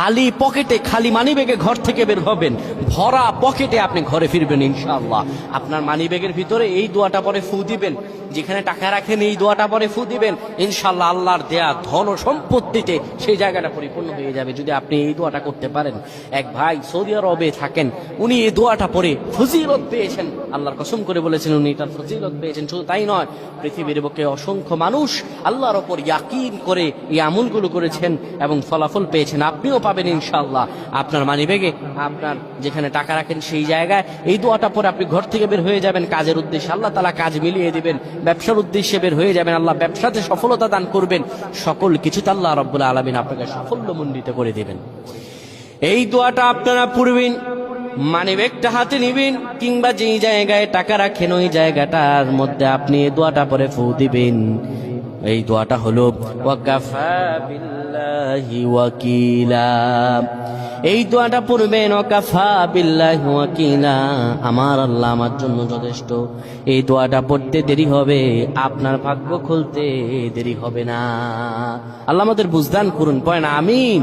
খালি পকেটে, খালি মানিব্যাগে ঘর থেকে বের হবেন, ভরা পকেটে আপনি ঘরে ফিরবেন ইনশাআল্লাহ। আপনার মানিব্যাগের ভিতরে এই দোয়াটা পরে ফু দিবেন, যেখানে টাকা রাখেন এই দোয়াটা পরে ফু দিবেন, ইনশাআল্লাহ আল্লাহর দেয়া ধন ও সম্পত্তিতে সেই জায়গাটা পরিপূর্ণ হয়ে যাবে যদি আপনি এই দোয়াটা করতে পারেন। এক ভাই সৌদি আরবে থাকেন, উনি এই দোয়াটা পরে ফজিলত পেয়েছেন, আল্লাহর কসম করে বলেছেন উনি তার ফজিলত পেয়েছেন। শুধু তাই নয়, পৃথিবীর বুকে অসংখ্য মানুষ আল্লাহর ওপর ইয়াকিন করে এই আমলগুলো করেছেন এবং ফলাফল পেয়েছেন। আপনিও পাবেন ইনশাআল্লাহ। আপনার মানিব্যাগে, আপনার যেখানে টাকা রাখেন সেই জায়গায় এই দোয়াটা পরে আপনি ঘর থেকে বের হয়ে যাবেন কাজের উদ্দেশ্যে, আল্লাহ তাআলা কাজ মিলিয়ে দিবেন। ব্যবসার উদ্দেশ্যে বের হয়ে যাবেন, আল্লাহ ব্যবসাতে সফলতা দান করবেন। সকল কিছুতে আল্লাহ রাব্বুল আলামিন আপনাকে সাফল্যমণ্ডিত করে দিবেন। এই দোয়াটা আপনারা পড়বেন, মানিব্যাগটা হাতে নিবেন, কিংবা যেই জায়গায় টাকা রাখেন ওই জায়গাটার মধ্যে আপনি এই দোয়াটা পরে ফু দিবেন। এই দোয়াটা হলো ওয়াকাফা বিল্লাহি ওয়াকিলা। এই দোয়াটা পড়বেন, ওয়াকাফা বিল্লাহি ওয়াকিলা, আমার আল্লাহ আমার জন্য যথেষ্ট। এই দোয়াটা পড়তে দেরি হবে, আপনার ভাগ্য খুলতে দেরি হবে না। আল্লাহ আমাদের বুঝদান করুন, পড়েন আমিন।